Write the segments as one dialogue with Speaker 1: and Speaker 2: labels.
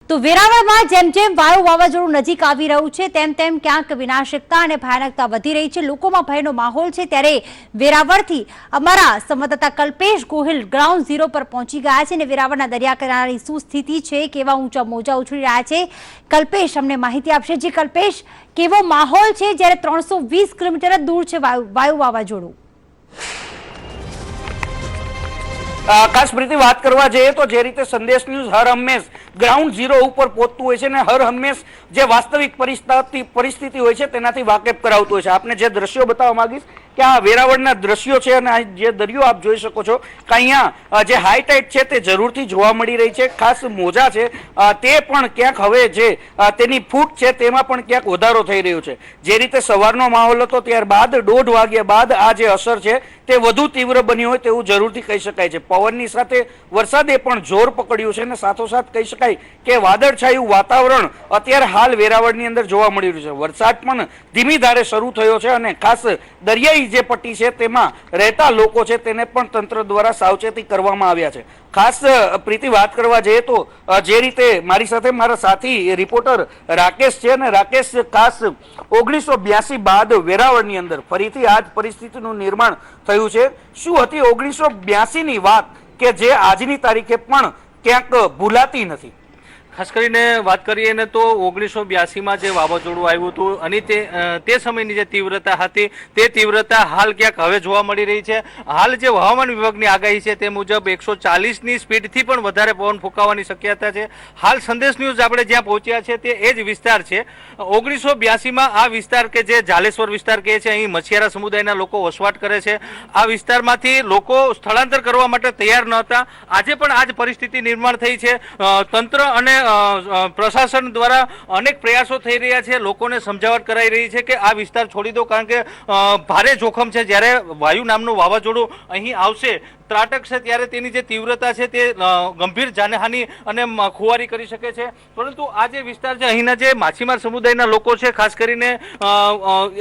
Speaker 1: તો વેરાવળમાં જેમ જેમ વાયુ વાવાઝોડું નજીક આવી રહ્યું છે તેમ તેમ ક્યાંક વિનાશકતા અને ભયાનકતા વધી રહી છે, લોકોમાં ભયનો માહોલ છે। ત્યારે વેરાવળથી અમારા સંવાદદાતા કલ્પેશ ગોહિલ ગ્રાઉન્ડ ઝીરો પર પહોંચી ગયા છે અને વેરાવળના દરિયા કિનારાની શું સ્થિતિ છે, કેવા ઊંચા મોજા ઉછળી રહ્યા છે, કલ્પેશ અમને માહિતી આપશે। જી કલ્પેશ, કેવો માહોલ છે જ્યારે 320 કિલોમીટર જ દૂર છે વાયુ વાવાઝોડું?
Speaker 2: ખાસ પ્રીતિ વાત કરવા જઈએ તો જે રીતે સંદેશ ન્યૂઝ હર હંમેશ ગ્રાઉન્ડ ઝીરો ઉપર પહોંચતું હોય છે ને હર હંમેશ જે વાસ્તવિક પરિસ્થિતિ હોય છે તેનાથી વાકેફ કરાવતું હોય છે। આપને જે દ્રશ્યો બતાવવા માંગીશ કે આ વેરાવળના દ્રશ્યો છે અને જે દરિયો આપ જોઈ શકો છો કે અહીંયા જે હાઈ ટાઈડ છે તે જરૂરથી જોવા મળી રહી છે। ખાસ મોજા છે તે પણ ક્યાંક હવે જે તેની ફૂટ છે તેમાં પણ ક્યાંક વધારો થઈ રહ્યો છે। જે રીતે સવારનો માહોલ હતો ત્યારબાદ 1:30 વાગ્યા બાદ આ જે અસર છે તે વધુ તીવ્ર બની હોય તેવું જરૂરથી કહી શકાય છે। પવનની સાથે વરસાદે પણ જોર પકડ્યું છે અને સાથોસાથ કહી શકાય કે વાદળછાયું વાતાવરણ અત્યારે હાલ વેરાવળની અંદર જોવા મળી રહ્યું છે। વરસાદ પણ ધીમી ધારે શરૂ થયો છે અને ખાસ દરિયાઈ જે પટ્ટી છે તેમાં રહેતા લોકો છે તેને પણ તંત્ર દ્વારા સાવચેતી કરવામાં આવ્યા છે। ખાસ પ્રીતિ વાત કરવા જઈએ તો જે રીતે મારી સાથે મારા સાથી રિપોર્ટર રાકેશ છે અને રાકેશ ખાસ 1982 બાદ વેરાવળની અંદર ફરીથી આ જ પરિસ્થિતિનું નિર્માણ થયું છે। શું હતી 1982 ની વાત કે જે આજની તારીખે પણ ક્યાંક ભૂલાતી નથી?
Speaker 3: ખાસ કરીને વાત કરીએ ને તો 1982માં જે વાવાઝોડું આવ્યું હતું અને તે સમયની જે તીવ્રતા હતી તે તીવ્રતા હાલ ક્યાંક હવે જોવા મળી રહી છે। હાલ જે હવામાન વિભાગની આગાહી છે તે મુજબ 140ની સ્પીડથી પણ વધારે પવન ફૂંકાવાની શક્યતા છે। હાલ સંદેશ ન્યૂઝ આપણે જ્યાં પહોંચ્યા છે તે એ જ વિસ્તાર છે। 1982માં આ વિસ્તાર કે જે જાલેશ્વર વિસ્તાર કહે છે, અહીં મછિયારા સમુદાયના લોકો વસવાટ કરે છે। આ વિસ્તારમાંથી લોકો સ્થળાંતર કરવા માટે તૈયાર ન હતા। આજે પણ આ જ પરિસ્થિતિ નિર્માણ થઈ છે। તંત્ર અને પ્રશાસન દ્વારા અનેક પ્રયાસો થઈ રહ્યા છે, લોકોને સમજાવટ કરાઈ રહી છે કે આ વિસ્તાર છોડી દો, કારણ કે ભારે જોખમ છે। જ્યારે વાયુ નામનું વાવાઝોડું અહીં આવશે ત્રાટક છે ત્યારે તેની જે તીવ્રતા છે તે ગંભીર જાનહાનિ અને ખુવારી કરી શકે છે। પરંતુ આ જે વિસ્તાર છે અહીંના જે માછીમાર સમુદાયના લોકો છે ખાસ કરીને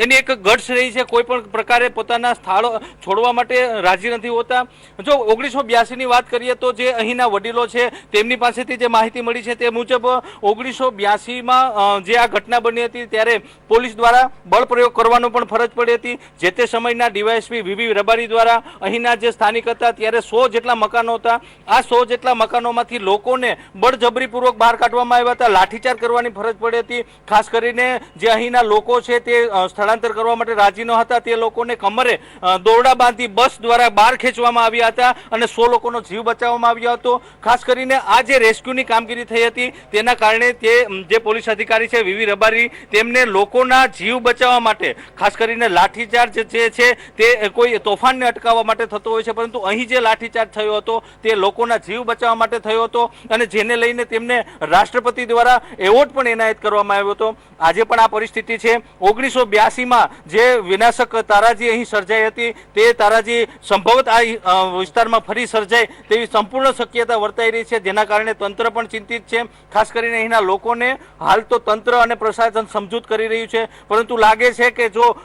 Speaker 3: એની એક ગટ્સ રહી છે, કોઈ પણ પ્રકારે પોતાના સ્થળ છોડવા માટે રાજી નથી હોતા। જો 1982ની વાત કરીએ તો જે અહીંના વડીલો છે તેમની પાસેથી જે માહિતી મળી છે તે મુજબ 1982માં જે આ ઘટના બની હતી ત્યારે પોલીસ દ્વારા બળ પ્રયોગ કરવાનો પણ ફરજ પડી હતી। જે તે સમયના ડીવાયએસપી વીવી રબારી દ્વારા અહીંના જે સ્થાનિક હતા ત્યારે 100 જેટલા મકાનો હતા। આ 100 જેટલા મકાનોમાંથી લોકોને બળજબરીપૂર્વક બહાર કાઢવામાં આવ્યા હતા, લાઠીચાર્જ કરવાની ફરજ પડી હતી। ખાસ કરીને જે અહીંના લોકો છે તે સ્થળાંતર કરવા માટે રાજી ન હતા તે લોકોને કમરે દોરડા બાંધી બસ દ્વારા બહાર ખેંચવામાં આવ્યા હતા અને 100 લોકોનો જીવ બચાવવામાં આવ્યો હતો। ખાસ કરીને આ જે રેસ્ક્યુની કામગીરી થઈ હતી તેના કારણે તે જે પોલીસ અધિકારી છે વીવી રબારી તેમને લોકોના જીવ બચાવવા માટે ખાસ કરીને લાઠીચાર્જ જે છે તે કોઈ તોફાનને અટકાવવા માટે થતો હોય છે, પરંતુ અહીં જે લાઠીચાર્જ થયો હતો તે લોકોના જીવ બચાવવા માટે થયો હતો અને જેને લઈને તેમને રાષ્ટ્રપતિ દ્વારા એવોર્ડ પણ એનાયત કરવામાં આવ્યો હતો। આજે પણ આ પરિસ્થિતિ છે। 1982માં જે વિનાશક તારાજી અહીં સર્જાઈ હતી તે તારાજી સંભવત આ વિસ્તારમાં ફરી સર્જાય તેવી સંપૂર્ણ શક્યતા વર્તાઈ રહી છે, જેના કારણે તંત્ર પણ ચિંતિત છે। ખાસ કરીને અહીંના લોકોને હાલ તો તંત્ર અને પ્રશાસન સમજૂત કરી રહ્યું છે, પરંતુ લાગે છે કે જો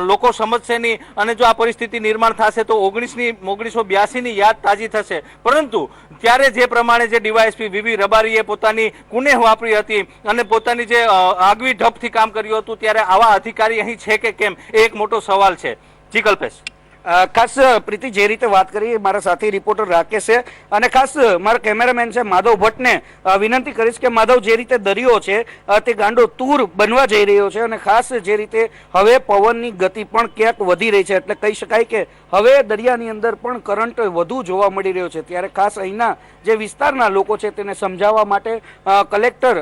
Speaker 3: લોકો સમજશે નહીં અને જો આ પરિસ્થિતિ નિર્માણ થશે તો 1982ની યાદ તાજી થશે। પરંતુ ત્યારે જે પ્રમાણે જે ડીવાયએસપી વીવી રબારીએ પોતાની કુનેહ વાપરી હતી અને પોતાની જે આગવી ઢબથી કામ કર્યું હતું ત્યારે આવા અધિકારી અહીં છે કે કેમ એ એક મોટો સવાલ છે। જી કલ્પેશ।
Speaker 2: ખાસ પ્રીતિ જે રીતે વાત કરી મારા સાથી રિપોર્ટર રાકેશ છે અને ખાસ મારા કેમેરામેન છે માધવ ભટ્ટને વિનંતી કરીશ કે માધવ, જે રીતે દરિયો છે તે ગાંડો તૂર બનવા જઈ રહ્યો છે અને ખાસ જે રીતે હવે પવનની ગતિ પણ ક્યાંક વધી રહી છે, એટલે કહી શકાય કે હવે દરિયાની અંદર પણ કરંટ વધુ જોવા મળી રહ્યો છે। ત્યારે ખાસ અહીંના જે વિસ્તારના લોકો છે તેને સમજાવવા માટે કલેક્ટર,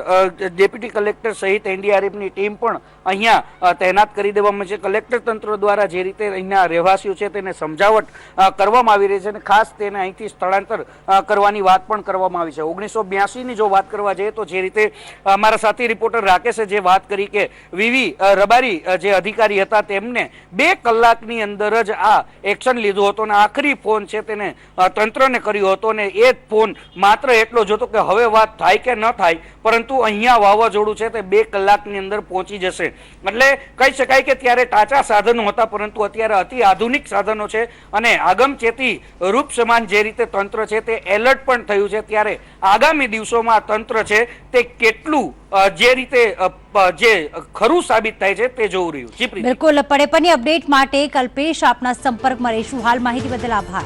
Speaker 2: ડેપ્યુટી કલેક્ટર સહિત એનડીઆરએફની ટીમ પણ અહીંયા તૈનાત કરી દેવામાં છે। કલેક્ટર તંત્ર દ્વારા જે રીતે અહીંના રહેવાસીઓ છે તેને સમજાવટ કરવામાં આવી રહી છે અને ખાસ તેને અહીંથી સ્થળાંતર કરવાની વાત પણ કરવામાં આવી છે। 1982ની જો વાત કરવા જઈએ તો જે રીતે મારા સાથી રિપોર્ટર રાકેશે જે વાત કરી કે વીવી રબારી જે અધિકારી હતા તેમને 2 કલાકની અંદર જ આ એક્શન લીધું હતું અને આખરી ફોન છે તેને તંત્રને કર્યો હતો અને એ ફોન માત્ર એટલો જ હતો કે હવે વાત થાય કે ન થાય, પરંતુ અહીંયા વાવાઝોડું છે તે 2 કલાકની અંદર પહોંચી જશે। એટલે કહી શકાય કે ત્યારે ટાચા સાધનો હતા, પરંતુ અત્યારે અતિ આધુનિક સાધનો છે અને આગમચેતી રૂપ સમાન જે રીતે તંત્ર છે તે એલર્ટ પણ થયું છે, ત્યારે આગામી દિવસોમાં તંત્ર છે તે કેટલું જે રીતે જે ખરું સાબિત થાય છે તે જોવું રહ્યું.
Speaker 1: બિલકુલ, પડેપણની અપડેટ માટે કલ્પેશ આપના સંપર્કમાં રહીશું. હાલ માહિતી બદલ આભાર.